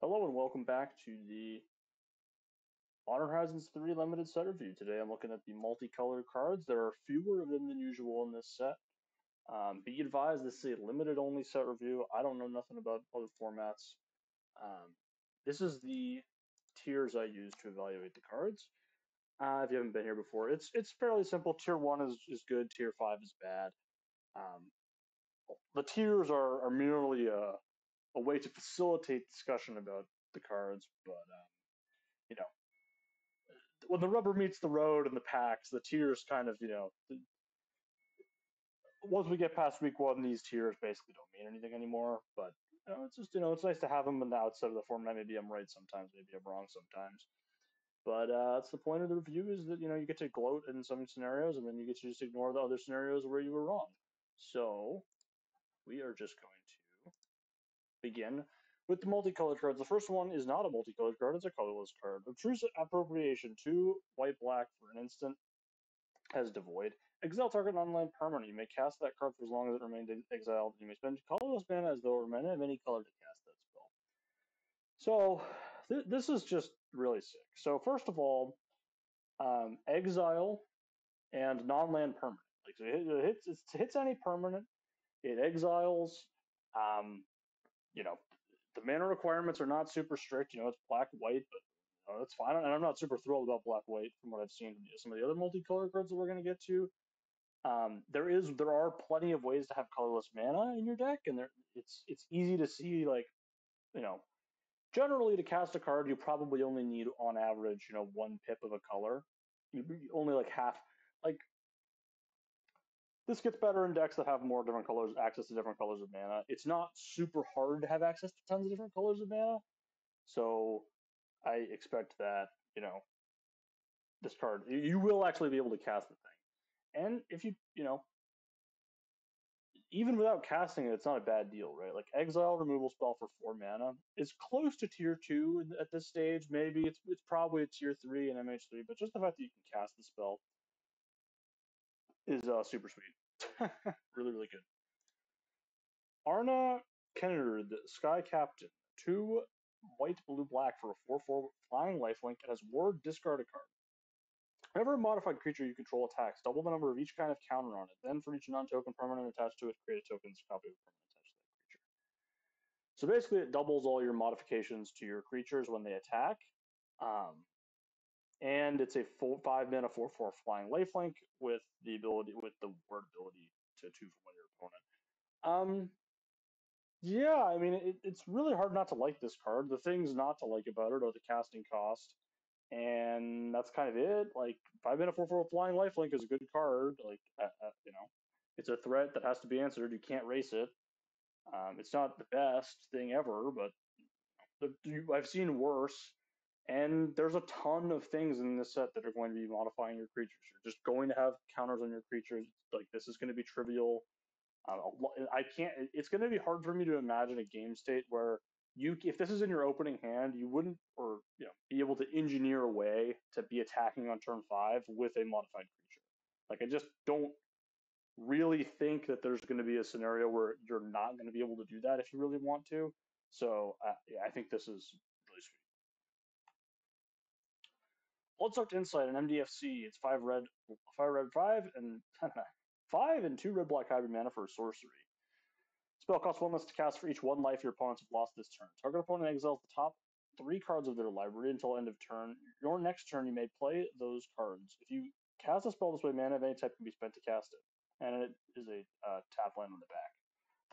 Hello and welcome back to the Honor Horizons 3 limited set review. Today I'm looking at the multicolored cards. There are fewer of them than usual in this set. Be advised, this is a limited only set review. I don't know nothing about other formats. This is the tiers I use to evaluate the cards. If you haven't been here before, it's fairly simple. Tier 1 is good, Tier 5 is bad. Um, the tiers are merely a way to facilitate discussion about the cards, but you know, when the rubber meets the road and the packs, the tiers kind of, once we get past week one, these tiers basically don't mean anything anymore. But it's just, it's nice to have them on the outside of the format. Maybe I'm right sometimes, maybe I'm wrong sometimes. But that's the point of the review is that, you get to gloat in some scenarios and then you get to just ignore the other scenarios where you were wrong. So we are just going to begin with the multicolored cards. The first one is not a multicolored card, it's a colorless card. Obtrusive Appropriation, 2 white black for an instant. Has devoid. Exile target non-land permanent. You may cast that card for as long as it remains exiled. You may spend colorless mana as though it remained of any color to cast that spell. So this is just really sick. So first of all, exile and non-land permanent. Like so it hits any permanent. It exiles. Um, you know, the mana requirements are not super strict. It's black white, but that's fine. And I'm not super thrilled about black white from what I've seen from some of the other multicolored cards that we're going to get to. There are plenty of ways to have colorless mana in your deck, and it's easy to see. Like, generally to cast a card, you probably only need on average, one pip of a color. You only like half. Like, this gets better in decks that have more different colors, access to different colors of mana. It's not super hard to have access to tons of different colors of mana, so I expect that this card you will actually be able to cast the thing, and if you even without casting it, it's not a bad deal, right? Like exile removal spell for 4 mana is close to tier 2 at this stage. Maybe it's probably a tier 3 in MH3, but just the fact that you can cast the spell is super sweet. Really, really good. Arna Kennard, Sky Captain, 2 white, blue, black for a 4/4 flying lifelink. It has ward, discard a card. Whenever a modified creature you control attacks, double the number of each kind of counter on it. Then for each non-token permanent attached to it, create a token copy of a permanent attached to that creature. So basically, it doubles all your modifications to your creatures when they attack. And it's a 5-mana 4/4 flying lifelink with the word ability to 2 from one your opponent. Yeah, I mean, it's really hard not to like this card. The things not to like about it are the casting cost, and that's kind of it. Like 5-mana 4/4 flying lifelink is a good card. Like it's a threat that has to be answered. You can't race it. It's not the best thing ever, but I've seen worse. And there's a ton of things in this set that are going to be modifying your creatures. You're just going to have counters on your creatures. Like this is going to be trivial. I can't. It's going to be hard for me to imagine a game state where if this is in your opening hand, you wouldn't, or be able to engineer a way to be attacking on turn 5 with a modified creature. Like I just don't really think that there's going to be a scenario where you're not going to be able to do that if you really want to. So yeah, I think this is really sweet. Bloodsoaked Insight and MDFC. It's 5 red, 5, and 5 and 2 red black hybrid mana for a sorcery. Spell costs 1 less to cast for each 1 life your opponents have lost this turn. Target opponent exiles the top 3 cards of their library until end of turn. Your next turn, you may play those cards. If you cast a spell this way, mana of any type can be spent to cast it, and it is a tap land on the back.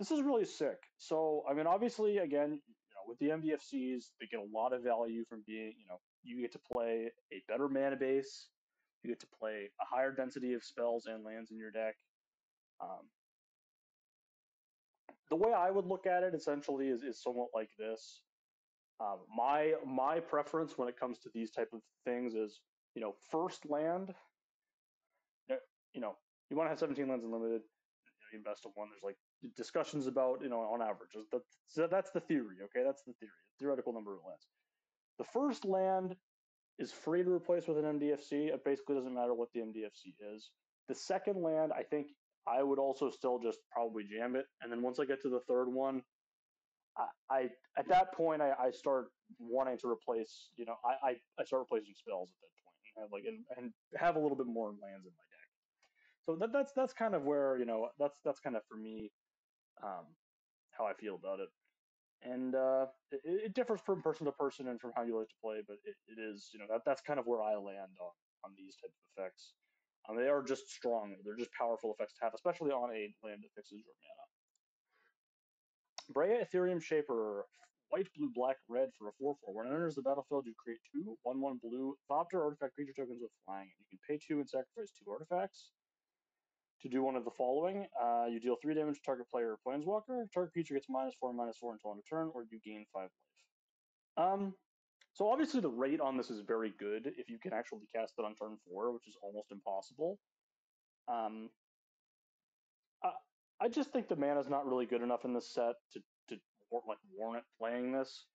This is really sick. So, I mean, obviously, again, with the MDFCs, they get a lot of value from being, you get to play a better mana base. You get to play a higher density of spells and lands in your deck. The way I would look at it, essentially, is somewhat like this. My preference when it comes to these type of things is, first land. You want to have 17 lands unlimited. You invest in 1. There's like discussions about, on average. So that's the theory, okay? That's the theory. Theoretical number of lands. The first land is free to replace with an MDFC. It basically doesn't matter what the MDFC is. The second land, I think I would also still just probably jam it. And then once I get to the third one, I at that point I start wanting to replace, I start replacing spells at that point and have and have a little bit more lands in my deck. So that's kind of where that's kind of for me, um, how I feel about it. And it differs from person to person and from how you like to play, but it is that's kind of where I land on these type of effects. They are just strong. They're just powerful effects to have, especially on a land that fixes your mana. Brea Ethereum Shaper, white, blue, black, red for a 4/4. When it enters the battlefield, you create two 1/1 blue Thopter artifact creature tokens with flying. You can pay 2 and sacrifice 2 artifacts to do one of the following. You deal 3 damage to target player or planeswalker. Target creature gets -4/-4 until end of turn, or you gain 5 life. So obviously the rate on this is very good if you can actually cast it on turn 4, which is almost impossible. Um, I just think the mana is not really good enough in this set to warrant playing this.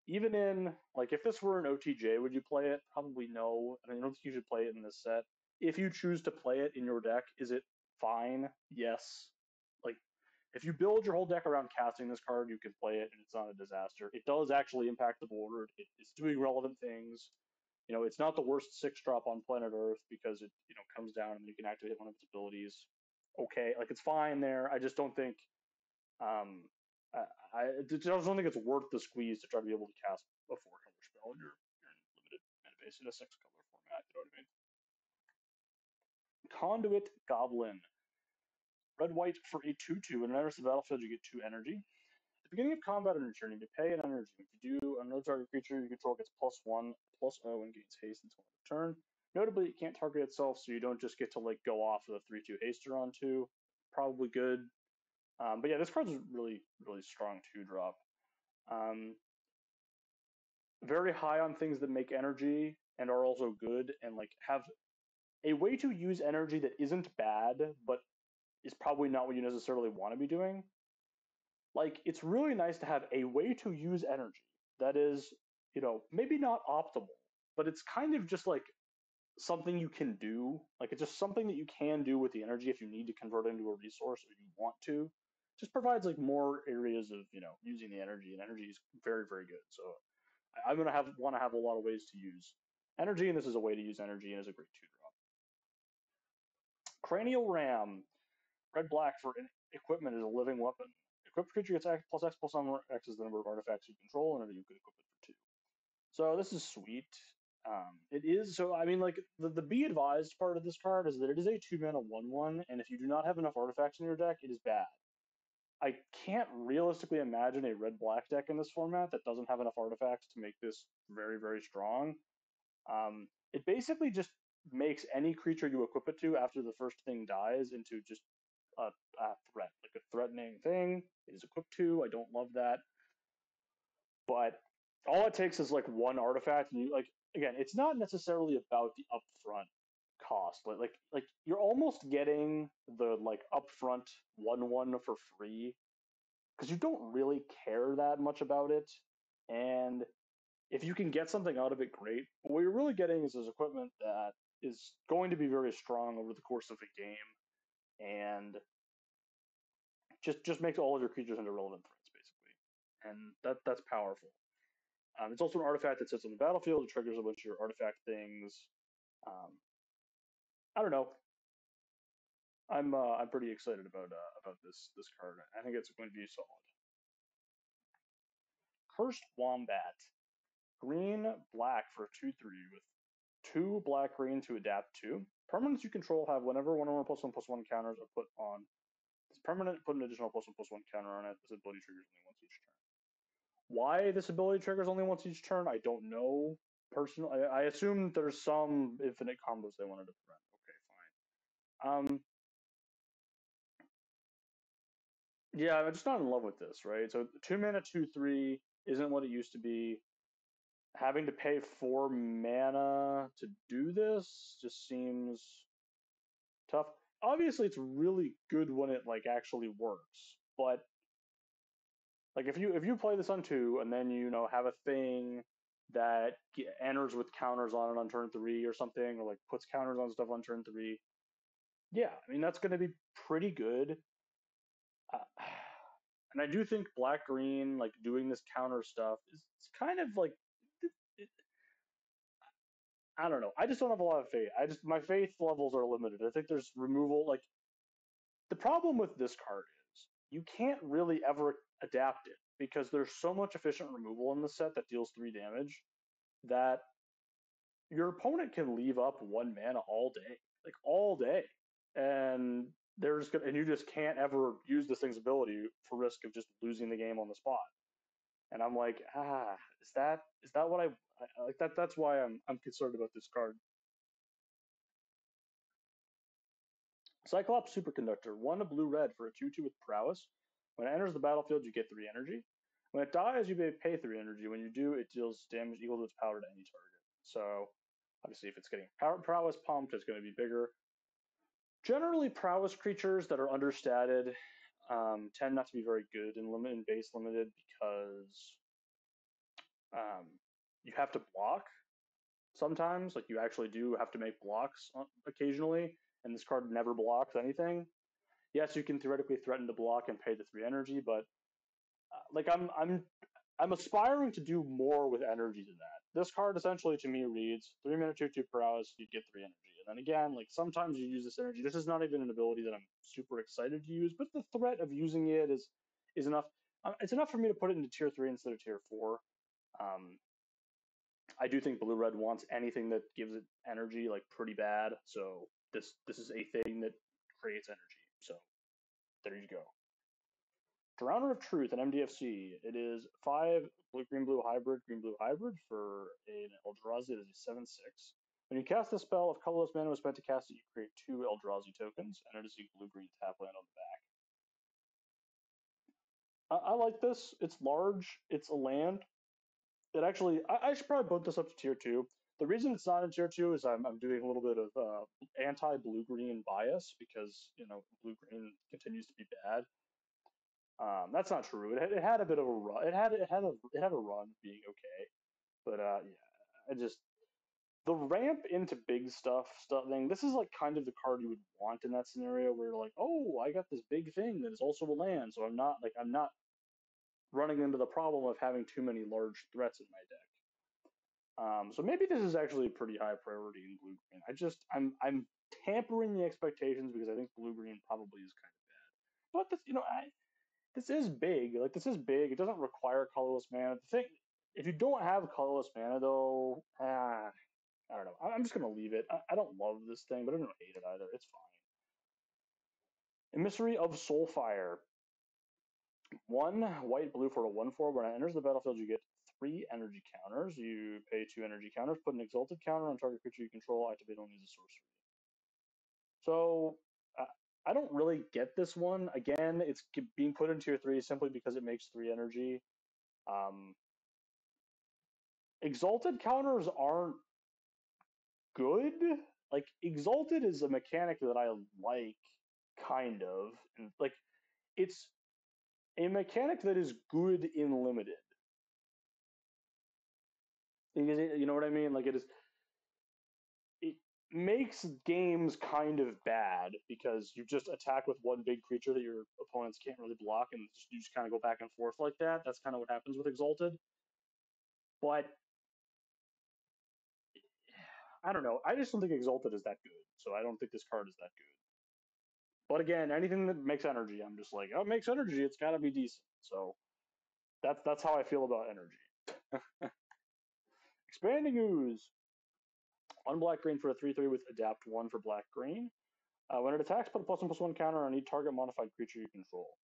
Even in if this were an OTJ, would you play it? Probably no. I don't think you should play it in this set. If you choose to play it in your deck, is it fine? Yes. Like if you build your whole deck around casting this card, you can play it and it's not a disaster. It does actually impact the board. It's doing relevant things. It's not the worst 6-drop on planet Earth because it comes down and you can activate one of its abilities. Okay, it's fine there. I just don't think I just don't think it's worth the squeeze to try to be able to cast a 4-color spell in your limited mana base in a 6-color format. You know what I mean? Conduit Goblin. Red white for a 2/2. When it enters the battlefield, you get 2 energy. At the beginning of combat on your turn, you can pay an energy. If you do, another target creature you control gets +1/+0 and gains haste until end of turn. Notably, it can't target itself, so you don't just get to go off with a 3/2 haster on 2. Probably good. But yeah, this card's really, really strong 2-drop. Very high on things that make energy and are also good and have a way to use energy that isn't bad, but is probably not what you necessarily want to be doing. It's really nice to have a way to use energy that is, maybe not optimal, but it's kind of just something you can do. It's just something that you can do with the energy if you need to convert it into a resource or you want to. Just provides more areas of using the energy, and energy is very, very good. So I'm gonna want to have a lot of ways to use energy, and this is a way to use energy and is a great 2-drop. Cranial Ram, red black for equipment is a living weapon. Equipped creature gets X+X+1 is the number of artifacts you control, and you could equip it for 2. So this is sweet. It is so. I mean, the be advised part of this card is that it is a 2-mana 1/1, and if you do not have enough artifacts in your deck, it is bad. I can't realistically imagine a red-black deck in this format that doesn't have enough artifacts to make this very, very strong. It basically just makes any creature you equip it to after the first thing dies into just a threat, a threatening thing. It is equipped to. I don't love that, but all it takes is one artifact, and you again, it's not necessarily about the upfront cost. You're almost getting the upfront 1/1 for free because you don't really care that much about it, and if you can get something out of it, great. But what you're really getting is this equipment that is going to be very strong over the course of a game, and just makes all of your creatures into relevant threats, basically. And that's powerful. It's also an artifact that sits on the battlefield. It triggers a bunch of your artifact things. I don't know. I'm pretty excited about this card. I think it's going to be solid. Cursed Wombat, green black for 2/3 with 2 black green to adapt to. Permanents you control have whenever 1/1+1/1 counters are put on this permanent, put an additional +1/+1 counter on it. This ability triggers only once each turn. Why this ability triggers only once each turn, I don't know. Personally, I assume there's some infinite combos they wanted to prevent. Okay, fine. Yeah, I'm just not in love with this, right? So 2-mana 2/3 isn't what it used to be. Having to pay 4 mana to do this just seems tough. Obviously, it's really good when it actually works, but if you play this on 2 and then have a thing that enters with counters on it on turn 3 or something, or puts counters on stuff on turn 3, yeah, I mean that's going to be pretty good. And I do think black green doing this counter stuff is kind of I don't know. I just don't have a lot of faith. My faith levels are limited. I think there's removal. Like the problem with this card is you can't really ever adapt it because there's so much efficient removal in the set that deals 3 damage that your opponent can leave up 1 mana all day, like all day, and and you just can't ever use this thing's ability for risk of just losing the game on the spot. And I'm like, is that what I like? That's why I'm concerned about this card. Cyclops Superconductor, 1 a blue red for a 2/2 with prowess. When it enters the battlefield, you get 3 energy. When it dies, you may pay 3 energy. When you do, it deals damage equal to its power to any target. So obviously, if it's getting prowess pumped, it's going to be bigger. Generally, prowess creatures that are understated tend not to be very good in base limited because um, you have to block sometimes. Like you actually do have to make blocks occasionally, and this card never blocks anything. Yes, you can theoretically threaten to block and pay the 3 energy, but like I'm aspiring to do more with energy than that. This card essentially to me reads 3 minute 2/2 per hours, you get 3 energy. And then again, like sometimes you use this energy. This is not even an ability that I'm super excited to use, but the threat of using it is enough. It's enough for me to put it into tier 3 instead of tier 4. Um, I do think blue red wants anything that gives it energy like pretty bad. So this is a thing that creates energy. So there you go. Drowner of Truth and MDFC. It is 5 green blue hybrid for an Eldrazi that is a 7/6. When you cast a spell, if colorless mana was spent to cast it, you create 2 Eldrazi tokens, and it is a blue green tap land on the back. I like this. It's large. It's a land. It actually, I should probably bump this up to tier 2. The reason it's not in tier 2 is I'm doing a little bit of anti blue green bias because blue green continues to be bad. That's not true. It had a bit of a run. It had a run being okay, but yeah, I just the ramp into big stuff thing. This is like kind of the card you would want in that scenario where you're like, oh, I got this big thing that is also a land, so I'm not running into the problem of having too many large threats in my deck. So maybe this is actually a pretty high priority in blue green. I'm tampering the expectations because I think blue green probably is kind of bad. But this is big. Like this is big. It doesn't require colorless mana. The thing, if you don't have colorless mana though, I don't know. I'm just gonna leave it. I don't love this thing, but I don't hate it either. It's fine. Emissary of Soulfire. 1 white blue for a 1/4. When it enters the battlefield, you get 3 energy counters. You pay 2 energy counters. Put an exalted counter on target creature you control. Activate only as a sorcery. So I don't really get this one. Again, it's being put in tier 3 simply because it makes 3 energy. Um, Exalted counters aren't good. Like Exalted is a mechanic that I like, kind of, and like it's a mechanic that is good in limited. You know what I mean? Like it makes games kind of bad because you just attack with one big creature that your opponents can't really block, and you just kind of go back and forth like that. That's kind of what happens with Exalted. But I don't know. I just don't think Exalted is that good. So I don't think this card is that good. But again, anything that makes energy, I'm just like, oh, it makes energy. It's got to be decent. So that's how I feel about energy. Expanding Ooze. 1 black green for a 3/3 with adapt 1 for black green. When it attacks, put a +1/+1 counter on each target modified creature you control.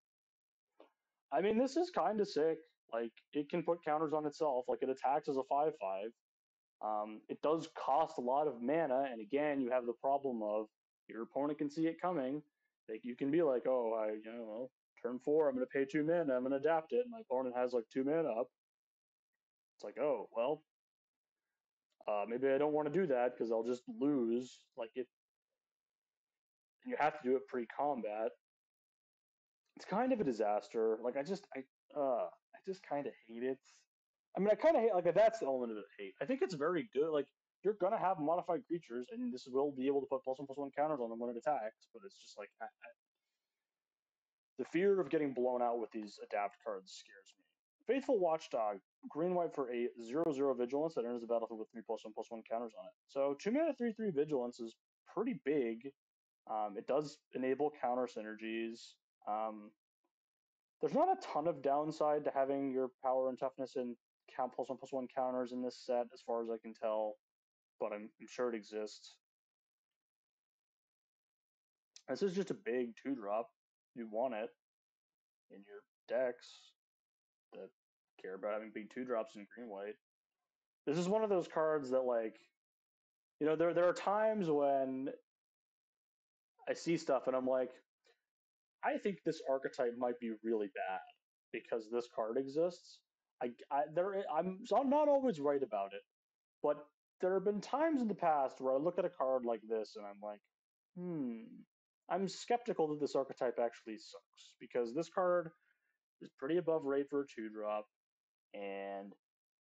I mean, this is kind of sick. Like, it can put counters on itself. Like, it attacks as a 5/5. It does cost a lot of mana, and again, you have the problem of your opponent can see it coming. Like, you can be like, oh, well, turn 4, I'm going to pay 2 mana, I'm going to adapt it. My opponent has like 2 mana up. It's like, oh, well, maybe I don't want to do that because I'll just lose. Like it, you have to do it pre-combat. It's kind of a disaster. Like I just kind of hate it. I mean, I kind of hate like that's the element of hate. I think it's very good. Like you're gonna have modified creatures, and this will be able to put +1/+1 counters on them when it attacks. But it's just like the fear of getting blown out with these adapt cards scares me. Faithful Watchdog. green white for a 0/0 vigilance that enters the battlefield with 3+1/+1 counters on it. So 2 mana 3/3 vigilance is pretty big. It does enable counter synergies. There's not a ton of downside to having your power and toughness and count +1/+1 counters in this set, as far as I can tell, but I'm sure it exists. This is just a big 2-drop. You want it in your decks that care about having big 2-drops in green white. This is one of those cards that, like, there are times when I see stuff and I'm like, I think this archetype might be really bad because this card exists. So I'm not always right about it, but there have been times in the past where I look at a card like this and I'm like, I'm skeptical that this archetype actually sucks because this card is pretty above rate for a 2-drop and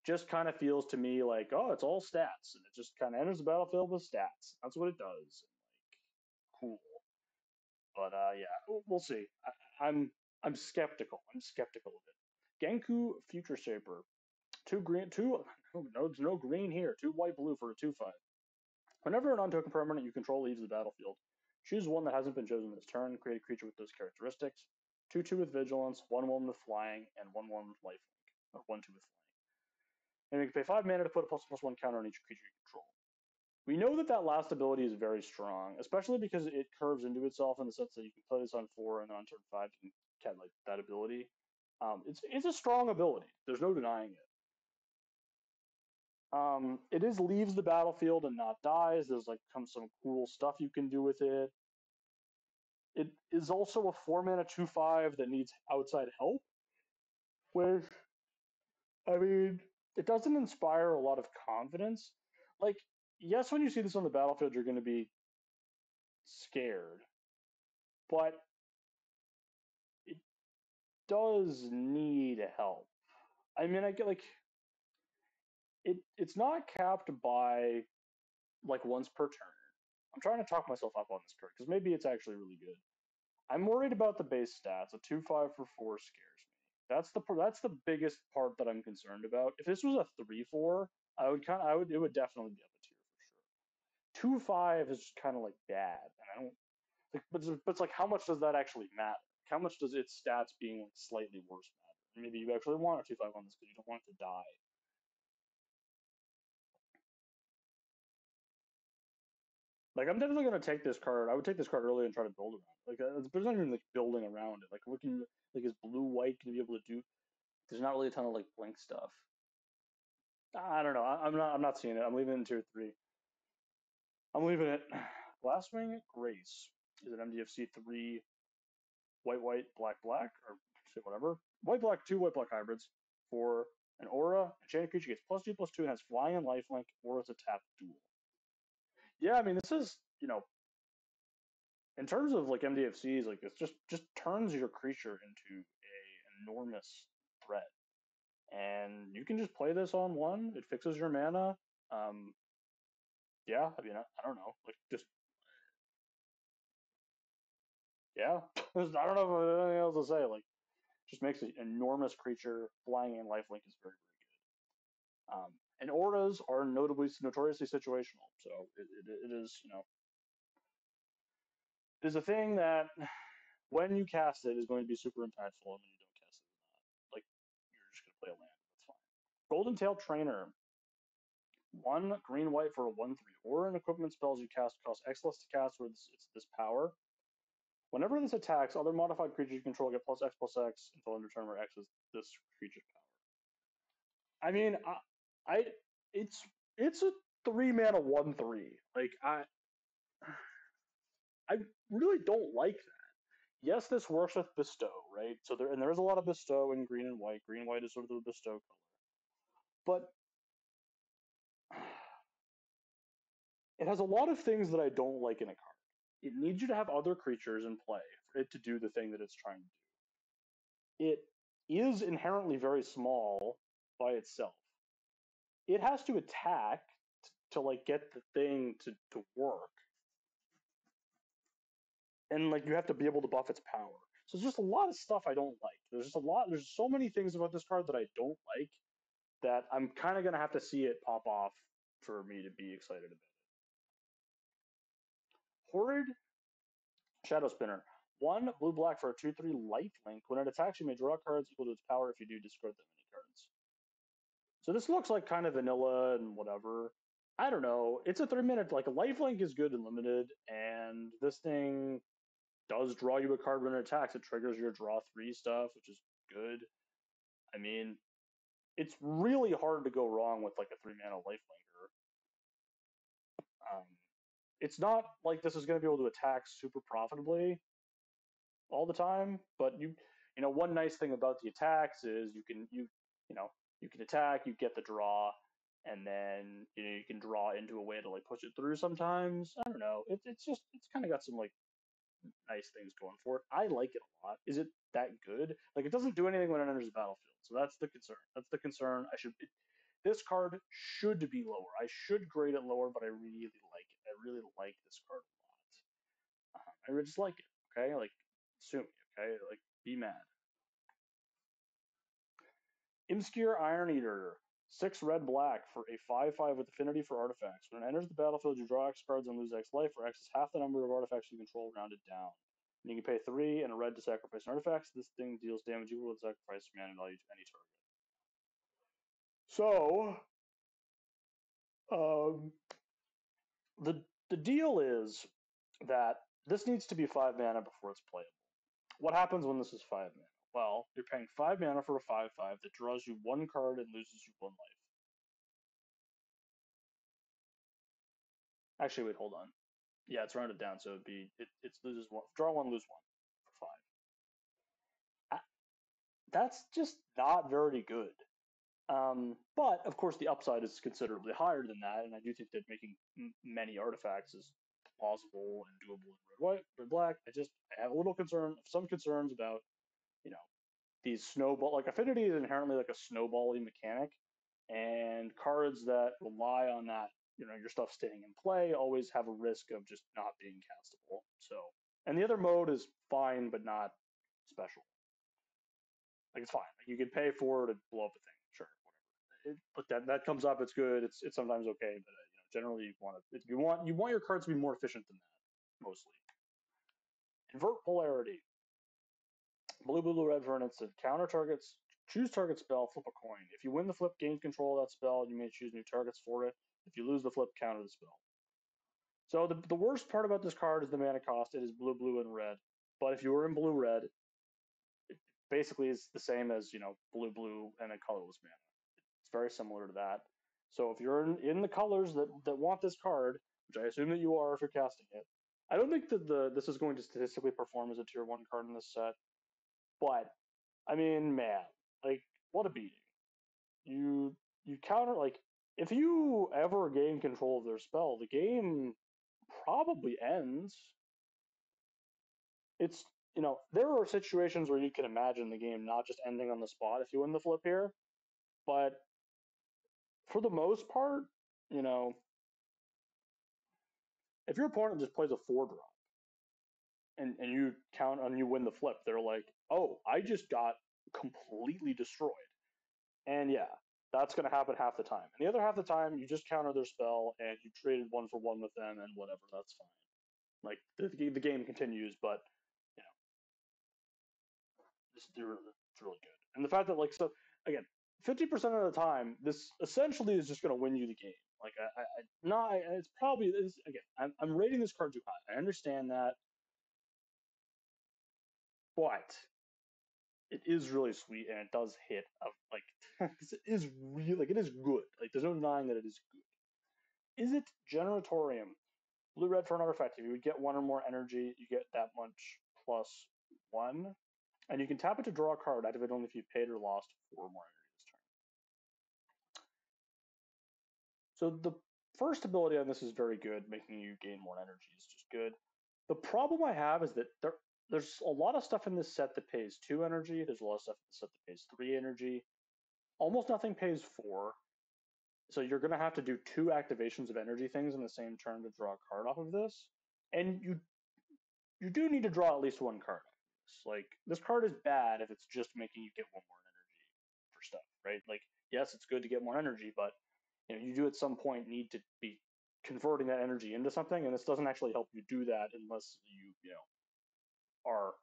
just kind of feels to me like, oh, it's all stats and it just kind of enters the battlefield with stats. That's what it does. And, like, cool. But yeah, we'll see. I'm skeptical. I'm skeptical of it. Genku Future Shaper. No green here. 2 white blue for a 2/5. Whenever an untoken permanent you control leaves the battlefield, choose one that hasn't been chosen this turn. Create a creature with those characteristics. 2/2 with vigilance, 1/1 with flying, and 1/1 with lifelink. Or 1/2 with flying. And you can pay 5 mana to put a +1/+1 counter on each creature you control. We know that last ability is very strong, especially because it curves into itself in the sense that you can play this on 4 and then on turn 5 you can get like that ability. It's a strong ability. There's no denying it. It is leaves the battlefield and not dies. There's like some cool stuff you can do with it. It is also a 4 mana 2/5 that needs outside help, which, I mean, it doesn't inspire a lot of confidence. Like, yes, when you see this on the battlefield, you're going to be scared, but it does need help. I mean, I get like it's not capped by like once per turn. I'm trying to talk myself up on this card because maybe it's actually really good. I'm worried about the base stats. A 2/5 for 4 scares me. That's the biggest part that I'm concerned about. If this was a 3/4, it would definitely be up a tier for sure. 2/5 is just kind of like bad, and I don't like. But it's like, how much does that actually matter? How much does its stats being like slightly worse matter? Maybe you actually want a 2/5 on this because you don't want it to die. Like, I'm definitely gonna take this card. I would take this card early and try to build around it. Like, there's not even like building around it. Like, what can like is blue white gonna be able to do? There's not really a ton of like blink stuff. I don't know. I'm not seeing it. I'm leaving it in tier 3. I'm leaving it. Glasswing Grace is an MDFC 3 white black black or say whatever white black 2 white black hybrids for an aura. Enchanted creature gets +2/+2 and has flying and lifelink. Aura's a tap duel. Yeah, I mean, this is, in terms of like MDFCs, like, it's just turns your creature into a enormous threat, and you can just play this on 1. It fixes your mana. Yeah, I mean, I don't know, like, just, yeah. I don't know if I have anything else to say. Like, just makes an enormous creature flying and lifelink is very, very good. And auras are notoriously situational, so it is, it is a thing that when you cast it is going to be super impactful, and when you don't cast it, it's not. Like, you're just going to play a land. That's fine. Golden Tail Trainer. 1 green white for a 1/3. Or an equipment spells you cast cost X less to cast with it's this power. Whenever this attacks, other modified creatures you control get +X/+X until end of turn where X is this creature's power. I mean, I it's a 3 mana 1/3. Like, I really don't like that. Yes, this works with bestow, right? So there is a lot of bestow in green and white. Green and white is sort of the bestow color, but it has a lot of things that I don't like in a card. It needs you to have other creatures in play for it to do the thing that it's trying to do. It is inherently very small by itself. It has to attack to like get the thing to work, and like you have to be able to buff its power. So there's just a lot of stuff I don't like. There's so many things about this card that I don't like, that I'm kind of going to have to see it pop off for me to be excited about it. Horrid Shadow Spinner. One blue black for a 2/3 life link. When it attacks, you may draw cards equal to its power. If you do, discard that many cards. So this looks like kind of vanilla and whatever. I don't know. It's a 3 minute, like a lifelink is good and limited, and this thing does draw you a card when it attacks. It triggers your draw 3 stuff, which is good. I mean, it's really hard to go wrong with like a 3 mana lifelinker. Um, it's not like this is going to be able to attack super profitably all the time, but one nice thing about the attacks is you can attack, you get the draw, and then you can draw into a way to like push it through. Sometimes I don't know. It's kind of got some like nice things going for it. I like it a lot. Is it that good? Like it doesn't do anything when it enters the battlefield, so that's the concern. That's the concern. This card should be lower. I should grade it lower, but I really like it. I really like this card a lot. I just like it. Okay, like sue me. Okay, like be mad. Imscure Iron Eater. 6 red black for a 5/5 with affinity for artifacts. When it enters the battlefield, you draw X cards and lose X life, or X is half the number of artifacts you control rounded down. And you can pay 3 and a red to sacrifice an artifact. This thing deals damage equal to the sacrifice mana value to any target. So, um, the deal is that this needs to be 5 mana before it's playable. What happens when this is 5 mana? Well, you're paying 5 mana for a 5/5 that draws you 1 card and loses you 1 life. Actually, wait, hold on. Yeah, it's rounded down, so it loses one. Draw 1, lose 1 for 5. That's just not very good. But of course, the upside is considerably higher than that, and I do think that making many artifacts is plausible and doable in red black. I have a little concern, some concerns about you know these snowball, like affinity is inherently like a snowballing mechanic, and cards that rely on that your stuff staying in play always have a risk of just not being castable. So, and the other mode is fine but not special. Like it's fine. Like you can pay for it to blow up the thing. Sure, whatever. But that comes up. It's good. It's sometimes okay. But generally you want your cards to be more efficient than that. Mostly. Invert polarity. Blue, red for an instant. Counter targets. Choose target spell. Flip a coin. If you win the flip, gain control of that spell. You may choose new targets for it. If you lose the flip, counter the spell. So the worst part about this card is the mana cost. It is blue, and red. But if you were in blue-red, it basically is the same as blue, and a colorless mana. It's very similar to that. So if you're in the colors that want this card, which I assume that you are if you're casting it, I don't think that this is going to statistically perform as a tier 1 card in this set. But I mean, man, like what a beating! You counter, like if you ever gain control of their spell, the game probably ends. It's there are situations where you can imagine the game not just ending on the spot if you win the flip here, but for the most part, you know, if your opponent just plays a 4 drop and you count and you win the flip, they're like, oh, I just got completely destroyed. And yeah, that's going to happen half the time. And the other half the time, you just counter their spell and you traded 1 for 1 with them and whatever, that's fine. Like the game continues, but you know, it's really good. And the fact that so again, 50% of the time, this essentially is just going to win you the game. Like it's probably again. I'm rating this card too high. I understand that, but it is really sweet and it does hit like it is really like it is good. Like there's no denying that it is good. Is it Generatorium? Blue red for an artifact. If you would get 1 or more energy, you get that much +1. And you can tap it to draw a card, activate only if you paid or lost 4 or more energy this turn. So the first ability on this is very good, making you gain more energy is just good. The problem I have is that there's a lot of stuff in this set that pays 2 energy. There's a lot of stuff in the set that pays 3 energy. Almost nothing pays 4. So you're going to have to do 2 activations of energy things in the same turn to draw a card off of this. And you do need to draw at least 1 card. Like this card is bad if it's just making you get 1 more energy for stuff, right? Like yes, it's good to get more energy, but you do at some point need to be converting that energy into something, and this doesn't actually help you do that unless you are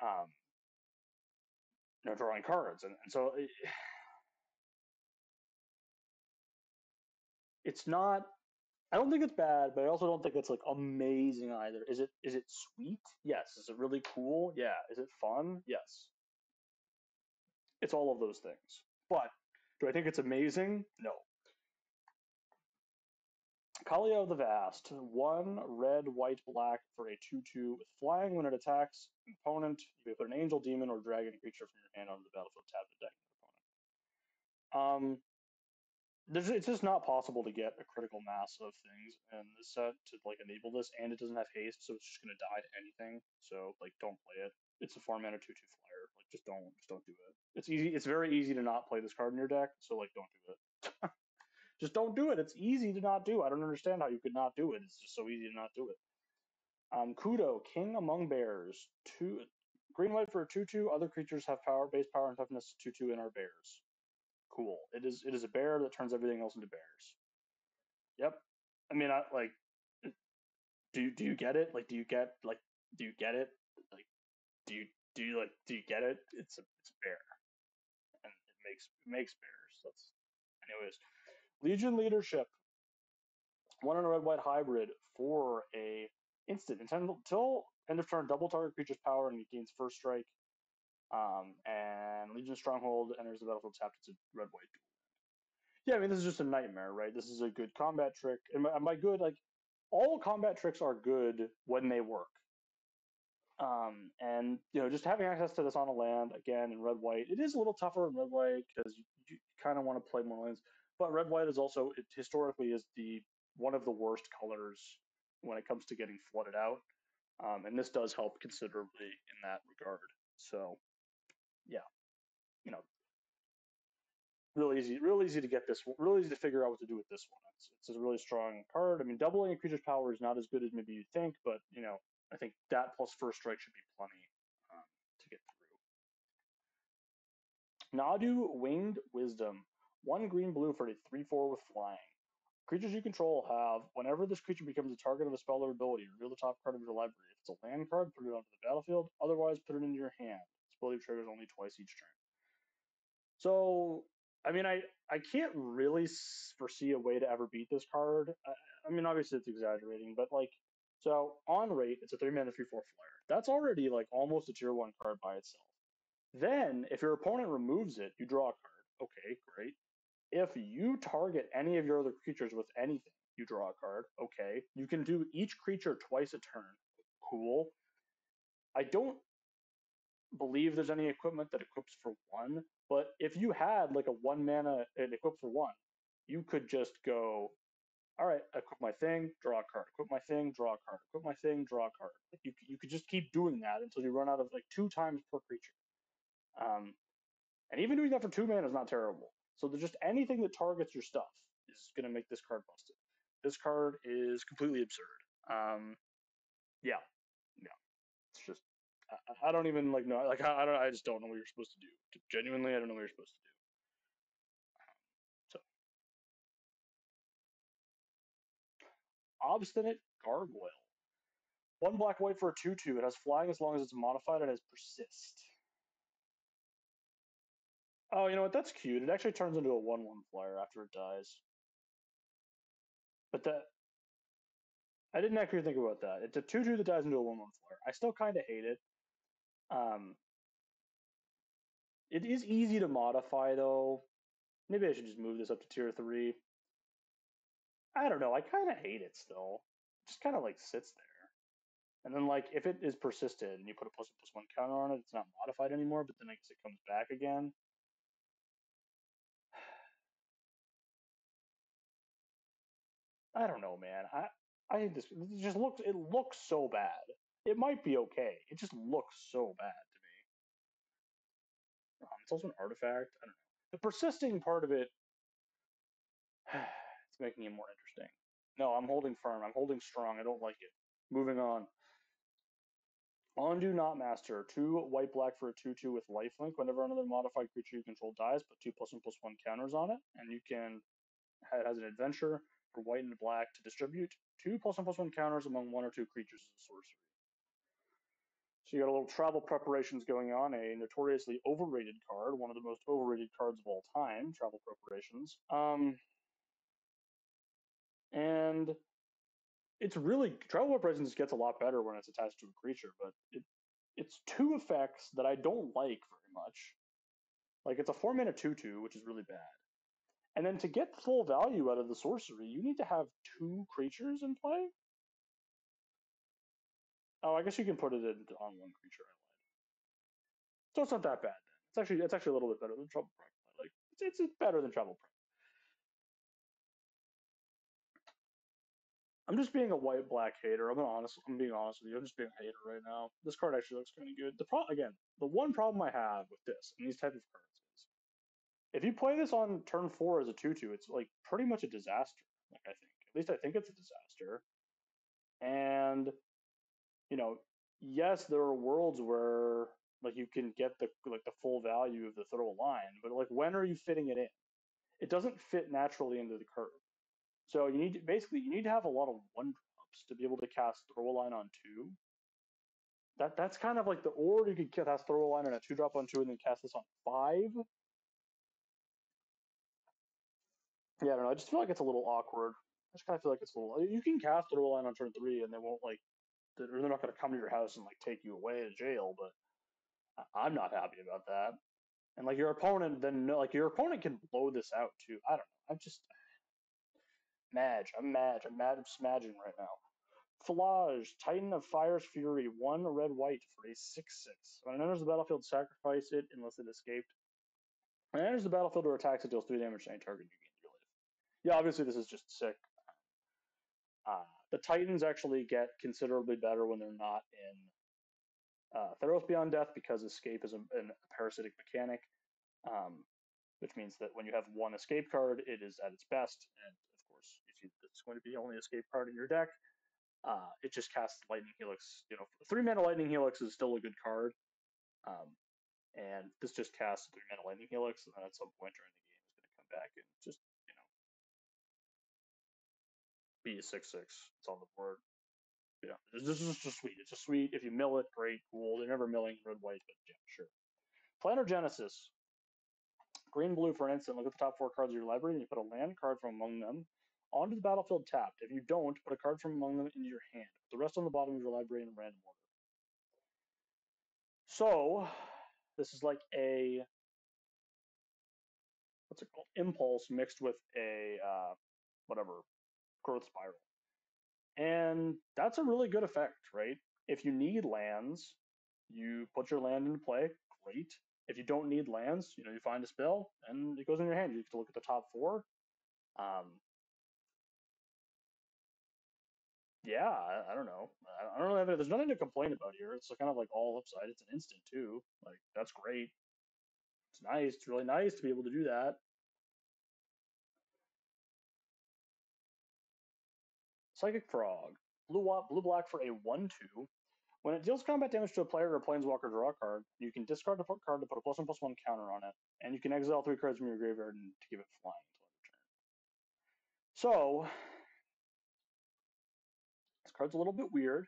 um, drawing cards, and so it's not. I don't think it's bad, but I also don't think it's like amazing either. Is it sweet? Yes. Is it really cool? Yeah. Is it fun? Yes. It's all of those things. But do I think it's amazing? No. Kalia of the Vast, one red, white, black for a 2/2 with flying. When it attacks an opponent, you may put an angel, demon, or dragon creature from your hand onto the battlefield, tap the deck of the opponent. It's just not possible to get a critical mass of things in this set to like enable this, and it doesn't have haste, so it's just gonna die to anything. So like, don't play it. It's a 4 mana 2/2 flyer. Like, just don't do it. It's easy. It's very easy to not play this card in your deck. So like, don't do it. Just don't do it. It's easy to not do. I don't understand how you could not do it. It's just so easy to not do it. Kudo, King Among Bears, two green white for a 2/2. Other creatures have power, base power, and toughness 2/2 and are bears. Cool. It is a bear that turns everything else into bears. Yep. I mean, I like. Do you get it? Like, do you get it? Like, do you get it? It's a bear, and it makes bears. That's, anyways. Legion leadership. One on a red white hybrid for a instant until end of turn. Double target creature's power and it gains first strike. And Legion Stronghold enters the battlefield tapped. It's a red white duel. Yeah, I mean, this is just a nightmare, right? This is a good combat trick. And by good, like, all combat tricks are good when they work. And just having access to this on a land again in red white, it is a little tougher in red white because you kind of want to play more lands. But red white is also, it historically is the one of the worst colors when it comes to getting flooded out. And this does help considerably in that regard. So yeah, you know, real easy to get this one, real easy to figure out what to do with this one. It's a really strong card. I mean, doubling a creature's power is not as good as maybe you think, but I think that plus first strike should be plenty to get through. Nadu Winged Wisdom, one green blue for a 3/4 with flying. Creatures you control have, whenever this creature becomes a target of a spell or ability, reveal the top card of your library. If it's a land card, put it onto the battlefield. Otherwise, put it into your hand. This ability triggers only twice each turn. So, I mean, I can't really foresee a way to ever beat this card. I mean, obviously it's exaggerating, but like, so on rate, it's a 3 mana 3/4 flyer. That's already like almost a tier 1 card by itself. Then, if your opponent removes it, you draw a card. Okay, great. If you target any of your other creatures with anything, you draw a card. Okay. You can do each creature twice a turn. Cool. I don't believe there's any equipment that equips for one, but if you had like a 1 mana and equip for one, you could just go, all right, equip my thing, draw a card, equip my thing, draw a card, equip my thing, draw a card. Like, you could just keep doing that until you run out of like 2 times per creature. And even doing that for 2 mana is not terrible. So there's just anything that targets your stuff is going to make this card busted. This card is completely absurd. Yeah, yeah. It's just I don't even like know. Like, I don't. I just don't know what you're supposed to do. Genuinely, I don't know what you're supposed to do. So, Obstinate Gargoyle. One black white for a 2/2. It has flying as long as it's modified and has persist. Oh, you know what? That's cute. It actually turns into a 1/1 flyer after it dies. But that I didn't actually think about that. It's a 2/2 that dies into a 1/1 flyer. I still kind of hate it. Um, it is easy to modify though. Maybe I should just move this up to tier 3. I don't know. I kind of hate it still. It just kind of like sits there. And then like if it is persisted and you put a +1/+1 counter on it, it's not modified anymore. But then I guess it comes back again. I don't know, man. I think this it just looks it looks so bad. It might be okay. It just looks so bad to me. It's also an artifact. I don't know. The persisting part of it, it's making it more interesting. No, I'm holding firm. I'm holding strong. I don't like it. Moving on. On Do Not Master, 2 white black for a 2/2 with lifelink. Whenever another modified creature you control dies, put 2+1/+1 counters on it, and you can it has an adventure for white and black to distribute 2+1/+1 counters among 1 or 2 creatures as a sorcery. So you got a little travel preparations going on, a notoriously overrated card, one of the most overrated cards of all time, travel preparations. And it's really travel preparations gets a lot better when it's attached to a creature, but it's 2 effects that I don't like very much. Like it's a 4-mana 2/2, which is really bad. And then to get full value out of the sorcery, you need to have 2 creatures in play. Oh, I guess you can put it on 1 creature. I lied. So it's not that bad then. It's actually a little bit better than Trouble Prep. Like it's better than Trouble Prep. I'm just being a white black hater. I'm being honest with you. I'm just being a hater right now. This card actually looks kind of good. The one problem I have with this and these type of cards is if you play this on turn 4 as a 2/2, it's like pretty much a disaster. Like I think, at least I think it's a disaster. And you know, yes, there are worlds where like you can get the full value of the throw line, but like when are you fitting it in? It doesn't fit naturally into the curve. So you need to have a lot of 1-drops to be able to cast throw a line on 2. That's kind of like or you could cast throw a line on a 2-drop on 2 and then cast this on 5. Yeah, I don't know. I just feel like it's a little awkward. I just kind of feel like it's a little. You can cast throw a line on turn 3 and they won't like. They're not going to come to your house and like take you away to jail, but I'm not happy about that. And like your opponent, your opponent can blow this out too. I don't know. I'm just Madge. I'm Madge. I'm mad. I'm smadging right now. Flage, Titan of Fire's Fury, 1 red white for a 6/6. When it enters the battlefield, sacrifice it unless it escaped. When it enters the battlefield or attacks, it deals 3 damage to any target you gain 3 life. Yeah, obviously this is just sick. The Titans actually get considerably better when they're not in Theros Beyond Death because escape is a parasitic mechanic, which means that when you have 1 escape card, it is at its best. And of course, if it's going to be only escape card in your deck, it just casts Lightning Helix. 3-mana Lightning Helix is still a good card. And this just casts 3-mana Lightning Helix, and then at some point during the game, it's going to come back and just, be a 6/6. It's on the board. This is just sweet. It's just sweet. If you mill it, great, cool. They're never milling red white, but yeah, sure. Planar Genesis. Green blue for an instant. Look at the top 4 cards of your library, and you put a land card from among them onto the battlefield tapped. If you don't, put a card from among them into your hand. Put the rest on the bottom of your library in random order. So, this is like a what's it called? Impulse mixed with a whatever growth spiral. And that's a really good effect, right? If you need lands, you put your land into play, great. If you don't need lands, you find a spell and it goes in your hand. You get to look at the top 4. Yeah, I don't know. I don't really have there's nothing to complain about here. It's kind of like all upside. It's an instant too. Like that's great. It's nice. It's really nice to be able to do that. Psychic Frog, blue black for a 1/2. When it deals combat damage to a player or a planeswalker draw a card, you can discard the card to put a +1/+1 counter on it, and you can exile 3 cards from your graveyard and to give it flying until end of turn. So this card's a little bit weird.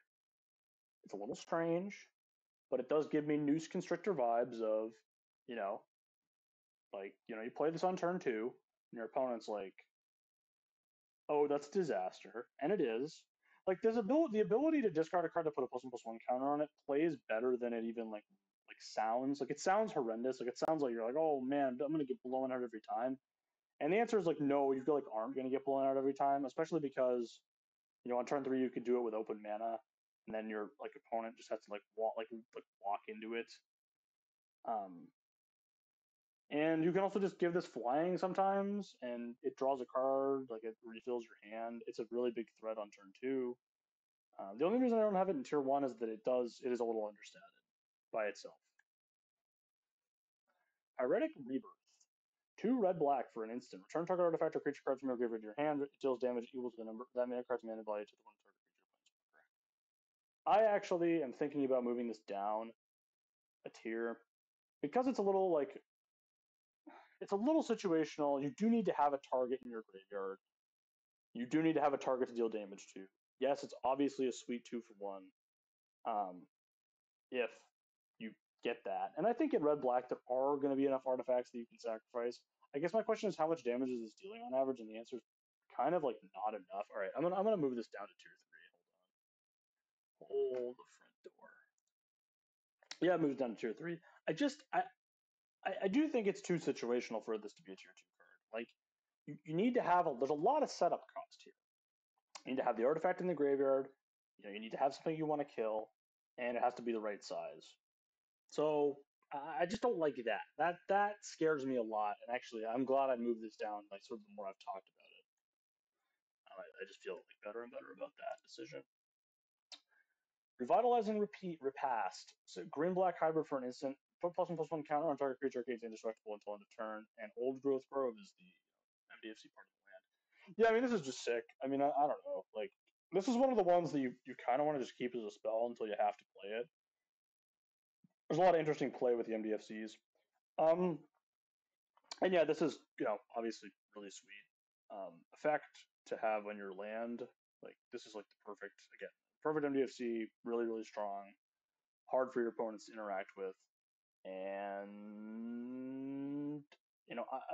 It's a little strange, but it does give me Noose Constrictor vibes of, you know, you play this on turn 2, and your opponent's like, oh, that's disaster, and it is. Like the ability to discard a card to put a +1/+1 counter on it plays better than it even like sounds. Like it sounds horrendous. Like it sounds like you're like, oh man, I'm gonna get blown out every time. And the answer is like no, you aren't gonna get blown out every time, especially because on turn 3 you could do it with open mana, and then your opponent just has to walk into it. And you can also just give this flying sometimes, and it draws a card, like it refills your hand. It's a really big threat on turn 2. The only reason I don't have it in tier 1 is that it is a little understated by itself. Pyretic Rebirth. 2 red black for an instant. Return target artifact or creature card from your graveyard to your hand. It deals damage equal to the number that mana card's mana value to the 1 target creature planeswalker. I actually am thinking about moving this down a tier because it's a little situational. You do need to have a target in your graveyard. You do need to have a target to deal damage to. Yes, it's obviously a sweet 2-for-1. Um, if you get that, and I think in red black there are going to be enough artifacts that you can sacrifice. I guess my question is how much damage is this dealing on average, and the answer is kind of like not enough. All right, I'm gonna move this down to tier 3. Hold the front door. Yeah, it moves down to tier 3. I do think it's too situational for this to be a tier 2 card. Like you need to have there's a lot of setup cost here. You need to have the artifact in the graveyard. You need to have something you want to kill, and it has to be the right size. So I just don't like that. That scares me a lot. And actually, I'm glad I moved this down. Like sort of the more I've talked about it, I just feel like better and better about that decision. Revitalizing repeat repast. So green black hybrid for an instant. Put +1/+1 counter on target creature gains indestructible until end of turn. And old growth grove is the MDFC part of the land. Yeah, I mean this is just sick. I mean I don't know. Like this is one of the ones that you kind of want to just keep as a spell until you have to play it. There's a lot of interesting play with the MDFCs. Um, and yeah, this is obviously really sweet effect to have on your land. Like this is like the perfect MDFC, really strong, hard for your opponents to interact with, and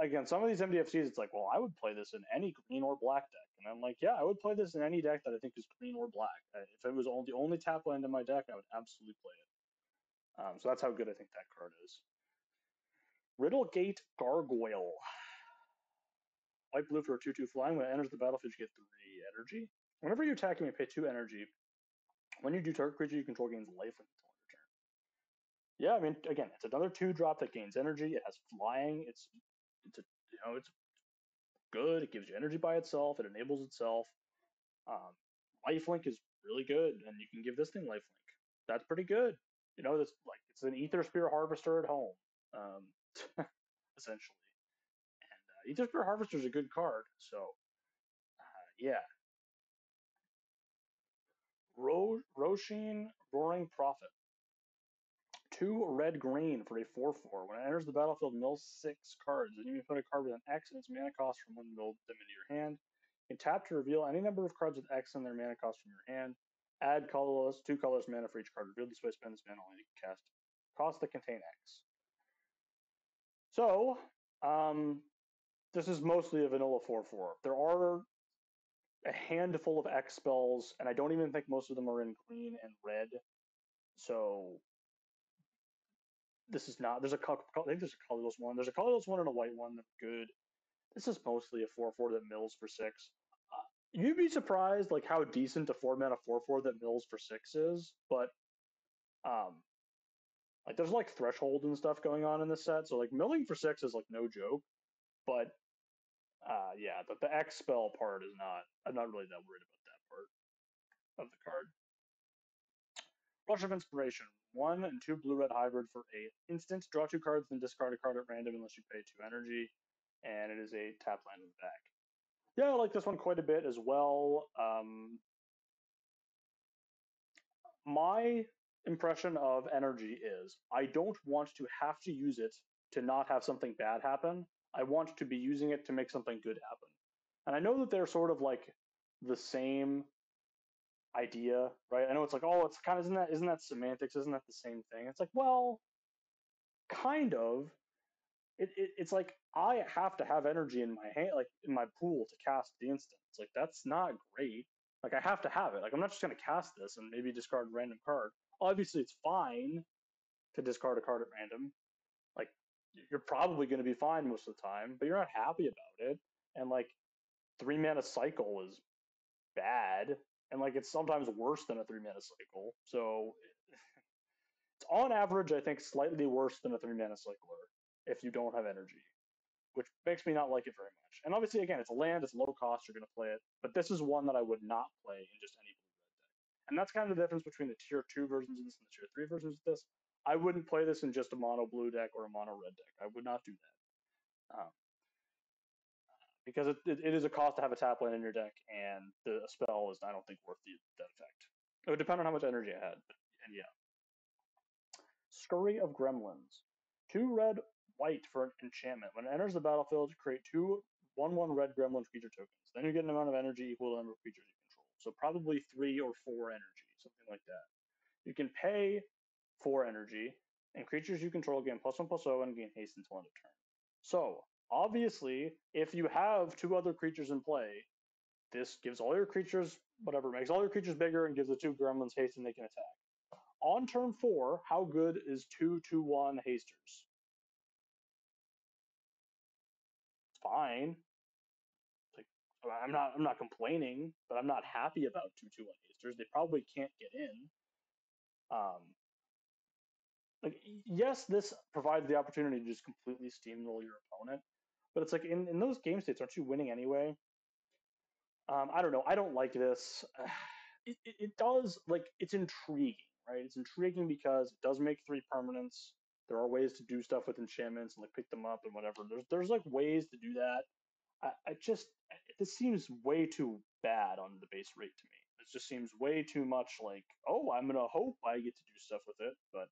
again, some of these MDFCs, it's like, well, I would play this in any green or black deck, and I'm like, yeah, I would play this in any deck that I think is green or black. If it was the only tap land in my deck, I would absolutely play it. So that's how good I think that card is. Riddlegate Gargoyle. White blue for a 2/2 flying. When it enters the battlefield, you get 3 energy. Whenever you attack, you may pay 2 energy. When you do, target creature you control gains life until end of turn. Yeah, I mean, again, it's another 2-drop that gains energy. It has flying. It's good. It gives you energy by itself. It enables itself. Lifelink is really good, and you can give this thing lifelink. That's pretty good. That's like it's an Ether Spear Harvester at home, um, essentially. And Ether Spear Harvester is a good card. So yeah, Roshin Roaring Prophet. 2 red green for a 4/4. When it enters the battlefield, mill 6 cards. And you may put a card with an X in its mana cost from one, mill them into your hand. You can tap to reveal any number of cards with X in their mana cost from your hand. Add colorless, 2 colorless mana for each card revealed. This way, spend this mana only to cast costs that contain X. So, this is mostly a vanilla 4/4. There are a handful of X spells, and I don't even think most of them are in green and red. So this is not. There's a couple. I think there's a colorless one. There's a colorless one and a white one that's good. This is mostly a 4/4 that mills for 6. You'd be surprised like how decent a 4-mana 4/4 that mills for 6 is, but um, like there's like threshold and stuff going on in this set, so like milling for 6 is like no joke. But yeah, the X spell part is not. I'm not really that worried about that part of the card. Rush of Inspiration. 1 and 2 blue red hybrid for 8 instant. Draw 2 cards, then discard a card at random unless you pay 2 energy. And it is a tap land in the back. Yeah, I like this one quite a bit as well. My impression of energy is I don't want to have to use it to not have something bad happen. I want to be using it to make something good happen. And I know that they're sort of like the same idea, right? I know it's like, oh, it's kind of isn't that semantics? Isn't that the same thing? It's like, well, kind of. It's like I have to have energy in my hand, like in my pool, to cast the instant. It's like that's not great. Like I have to have it. Like I'm not just going to cast this and maybe discard a random card. Obviously, it's fine to discard a card at random. Like you're probably going to be fine most of the time, but you're not happy about it. And like 3-mana cycle is bad, and like it's sometimes worse than a 3-mana cycle. So it's on average, I think, slightly worse than a 3-mana cycler if you don't have energy, which makes me not like it very much. And obviously, again, it's a land, it's low cost, you're going to play it, but this is one that I would not play in just any blue red deck. And that's kind of the difference between the tier 2 versions of this and the tier 3 versions of this. I wouldn't play this in just a mono blue deck or a mono red deck. I would not do that. Because it is a cost to have a tap land in your deck, and the spell is, I don't think, worth that effect. It would depend on how much energy I had. But, and yeah. Scurry of Gremlins. 2 red, white for an enchantment. When it enters the battlefield, create two 1/1 red gremlin creature tokens. Then you get an amount of energy equal to the number of creatures you control. So probably 3 or 4 energy, something like that. You can pay 4 energy, and creatures you control gain +1/+0 and gain haste until end of turn. So obviously, if you have 2 other creatures in play, this gives all your creatures whatever, makes all your creatures bigger and gives the 2 gremlins haste and they can attack. On turn 4, how good is 2/2/1 hasters? It's fine. Like I'm not complaining, but I'm not happy about 2/2/1 hasters. They probably can't get in. Um, like yes, this provides the opportunity to just completely steamroll your opponent, but it's like in those game states, aren't you winning anyway? I don't know. I don't like this. It does like it's intriguing, right? It's intriguing because it does make 3 permanents. There are ways to do stuff with enchantments and like pick them up and whatever. There's like ways to do that. I just this seems way too bad on the base rate to me. It just seems way too much like, oh, I'm gonna hope I get to do stuff with it, but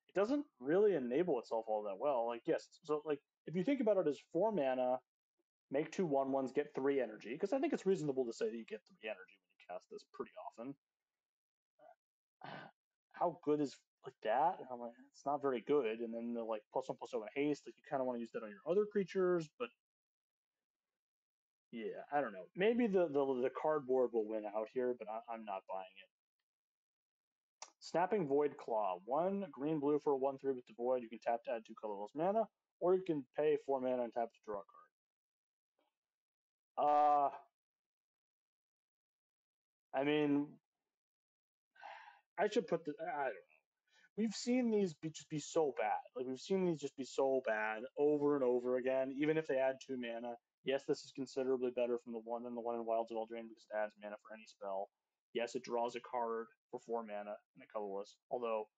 it doesn't really enable itself all that well. Like yes, so like if you think about it as 4 mana, make 2/1/1s, get 3 energy, because I think it's reasonable to say that you get 3 energy when you cast this pretty often. How good is like that? And I'm like, it's not very good. And then the like +1/+0 haste, like you kind of want to use that on your other creatures, but yeah, I don't know. Maybe the cardboard will win out here, but I'm not buying it. Snapping Void Claw. 1 green blue for a 1/3 with the void. You can tap to add 2 colorless mana, or you can pay 4 mana and tap to draw a card. Uh I mean, I should put the I don't know. We've seen these just be so bad. Like we've seen these just be so bad over and over again. Even if they add 2 mana, yes, this is considerably better from the one than the one in Wilds of Eldraine because it adds mana for any spell. Yes, it draws a card for 4 mana and a colorless. Although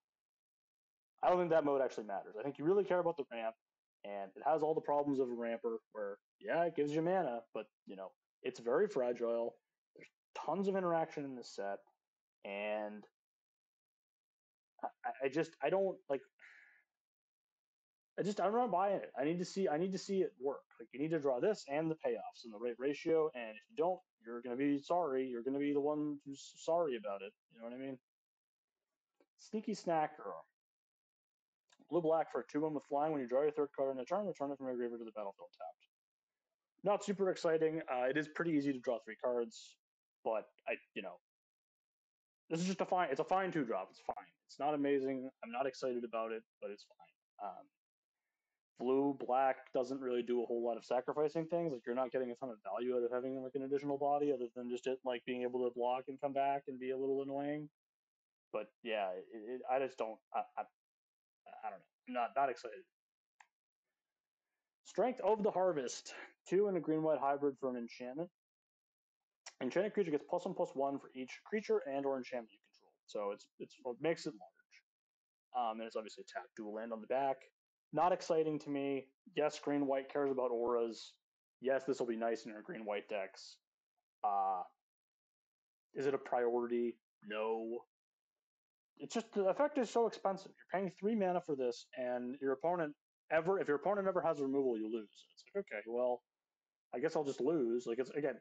I don't think that mode actually matters. I think you really care about the ramp, and it has all the problems of a ramper, where yeah, it gives you mana, but it's very fragile. There's tons of interaction in this set, and I don't like I'm not buying it. I need to see it work. Like you need to draw this and the payoffs and the rate ratio, and if you don't, you're gonna be sorry. You're gonna be the one who's sorry about it. You know what I mean? Sneaky Snacker. Blue black for a 2/1 with flying. When you draw your third card in a turn, return it from your graveyard to the battlefield tapped. Not super exciting. It is pretty easy to draw 3 cards, but this is just a fine. It's a fine 2 drop. It's fine. It's not amazing. I'm not excited about it, but it's fine. Blue black doesn't really do a whole lot of sacrificing things. Like you're not getting a ton of value out of having like an additional body other than just it like being able to block and come back and be a little annoying. But yeah, I just don't. I don't know. I'm not excited. Strength of the Harvest. 2 and a green white hybrid for an enchantment. Enchanted creature gets +1/+1 for each creature and or enchantment you control. So it makes it large. And it's obviously a tap dual land on the back. Not exciting to me. Yes, green white cares about auras. Yes, this will be nice in your green white decks. Uh, is it a priority? No. It's just the effect is so expensive. You're paying 3 mana for this, and your opponent if your opponent ever has removal, you lose. It's like okay, well, I guess I'll just lose. Like it's again,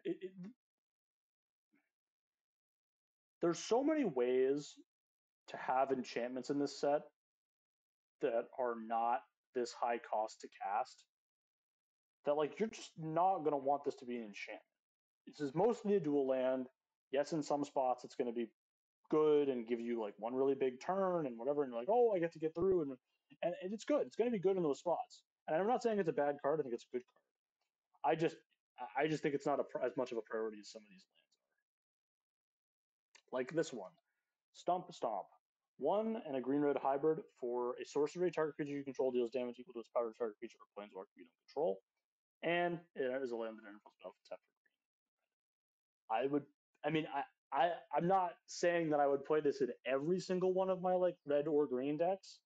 there's so many ways to have enchantments in this set that are not this high cost to cast that like you're just not going to want this to be an enchantment. This is mostly a dual land. Yes, in some spots it's going to be good and give you like one really big turn and whatever, and you're like, oh, I get to get through, and it's good. It's going to be good in those spots. And I'm not saying it's a bad card. I think it's a good card. I just I just think it's not as much of a priority as some of these lands are. Like this one, Stomp. 1 and a green red hybrid for a sorcery. Target creature you control deals damage equal to its power to target creature or planeswalker you don't control. And it is a land that intervals battle tap for green. I would. I mean, I'm not saying that I would play this in every single one of my like red or green decks,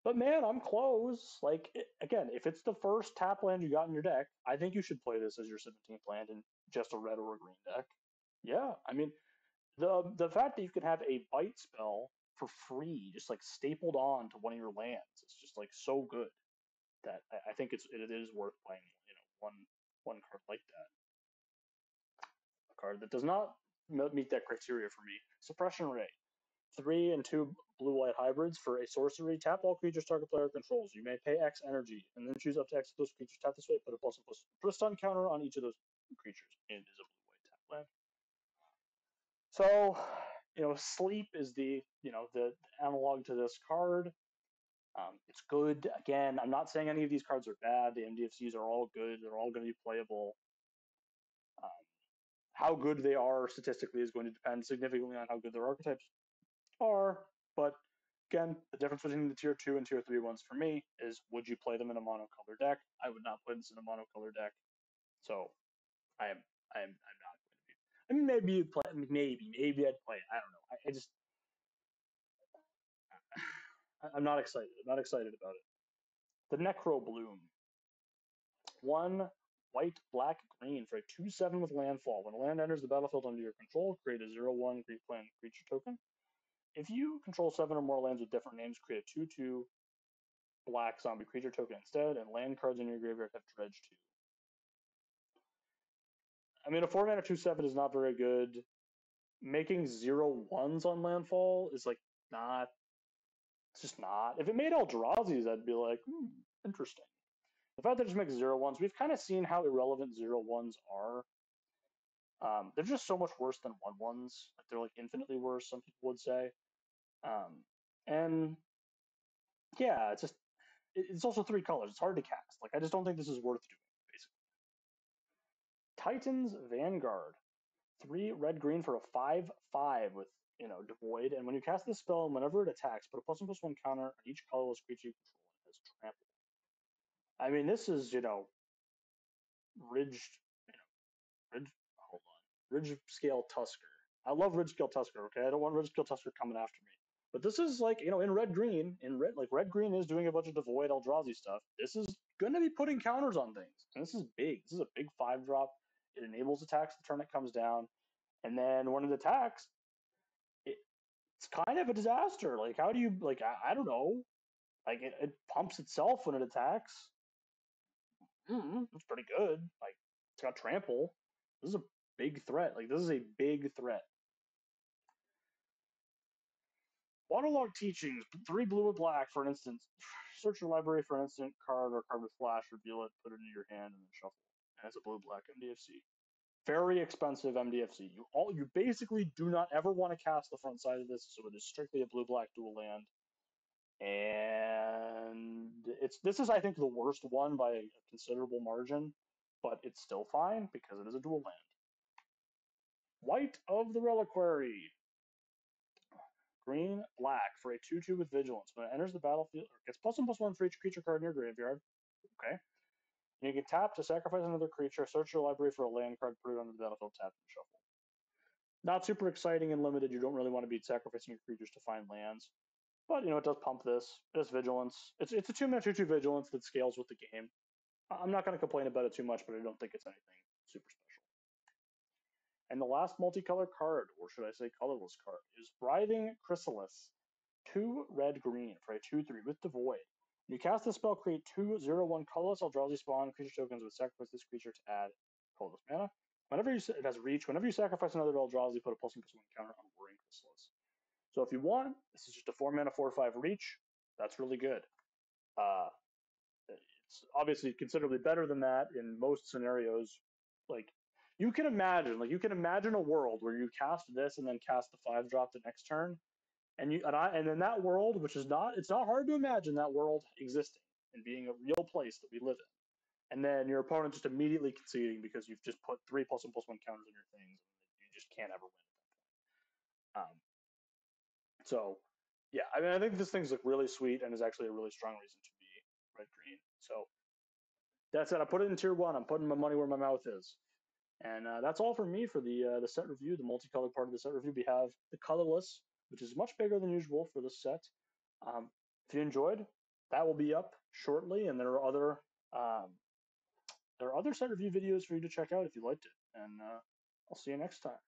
but man, I'm close. Like again, if it's the first tap land you got in your deck, I think you should play this as your 17th land in just a red or a green deck. Yeah, I mean, The fact that you can have a bite spell for free, just like stapled on to one of your lands, it's just like so good that I think it is worth playing. One card like that. A card that does not meet that criteria for me. Suppression Ray. 3 and 2 blue white hybrids for a sorcery. Tap all creatures target player controls. You may pay X energy and then choose up to X of those creatures. Tap this way, put a plus and plus. Put a stun counter on each of those creatures. And it is a blue white tap land. So, sleep is the analog to this card. It's good. Again, I'm not saying any of these cards are bad. The MDFCs are all good. They're all going to be playable. Um, how good they are statistically is going to depend significantly on how good their archetypes are. But again, the difference between the tier 2 and tier 3 ones for me is, would you play them in a monocolor deck? I would not play this in a monocolor deck. So I'm not going to be. I mean, maybe you'd play. Maybe I'd play it. I don't know. I just I'm not excited. I'm not excited about it. The Necro Bloom. 1 white, black, green for a 2/7 with landfall. When a land enters the battlefield under your control, create a 0/1 Greek land creature token. If you control 7 or more lands with different names, create a 2/2 black zombie creature token instead, and land cards in your graveyard have dredge 2. I mean, a 4-mana 2/7 is not very good. Making 0/1s on landfall is like not. It's just not. If it made Eldrazi's, I'd be like, interesting. The fact that it just makes 0/1s, we've kind of seen how irrelevant 0/1s are. They're just so much worse than 1/1s. Like, they're like infinitely worse, some people would say. And yeah, it's also 3 colors. It's hard to cast. Like, I just don't think this is worth doing, basically. Titan's Vanguard. 3 red green for a 5/5 with devoid. And when you cast this spell, whenever it attacks, put a +1/+1 counter on each colorless creature you control. It has trample. I mean, this is ridged, ridge. Hold on, ridge scale Tusker. I love ridge scale Tusker. Okay, I don't want ridge scale Tusker coming after me. But this is like, in red green, red green is doing a bunch of devoid Eldrazi stuff. This is going to be putting counters on things, and this is big. This is a big 5-drop. It enables attacks the turn it comes down, and then when it attacks, it's kind of a disaster. Like, how do you I don't know. Like, it pumps itself when it attacks. It's pretty good. Like, it's got trample. This is a big threat. Like, this is a big threat. Waterlogged Teachings, 3 blue or black for an instant. Search your library for an instant card or card with flash, reveal it, put it into your hand, and then shuffle. And it's a blue-black MDFC. Very expensive MDFC. You basically do not ever want to cast the front side of this, so it is strictly a blue-black dual land. And this is, I think, the worst one by a considerable margin, but it's still fine because it is a dual land. White of the Reliquary. Green, black for a 2/2 with vigilance. When it enters the battlefield, it gets +1/+1 for each creature card in your graveyard. Okay. And you can tap to sacrifice another creature, search your library for a land card, put it onto the battlefield, tap, and shuffle. Not super exciting and limited. You don't really want to be sacrificing your creatures to find lands. But, it does pump this. It has vigilance. It's a 2-mana 2/2 vigilance that scales with the game. I'm not going to complain about it too much, but I don't think it's anything super special. And the last multicolor card, or should I say colorless card, is Writhing Chrysalis. 2 red-green for a 2/3 with Devoid. When you cast the spell, create 2 0/1 colorless Eldrazi spawn creature tokens with sacrifice this creature to add colorless mana. It has reach. Whenever you sacrifice another Eldrazi, put a +1/+1 counter on Whirring Chrysalis. So if you want, this is just a 4-mana 4/5 reach. That's really good. It's obviously considerably better than that in most scenarios. Like, you can imagine a world where you cast this and then cast the 5-drop the next turn, and in that world, which is not, it's not hard to imagine that world existing and being a real place that we live in. And then your opponent just immediately conceding because you've just put 3 +1/+1 counters on your things, and you just can't ever win at that point. So, yeah, I mean, I think this thing's like really sweet and is actually a really strong reason to be red green. So that's it. I put it in tier 1. I'm putting my money where my mouth is. And that's all for me for the set review, the multicolored part of the set review. We have the colorless, which is much bigger than usual for this set. If you enjoyed, that will be up shortly, and there are other set review videos for you to check out if you liked it. And I'll see you next time.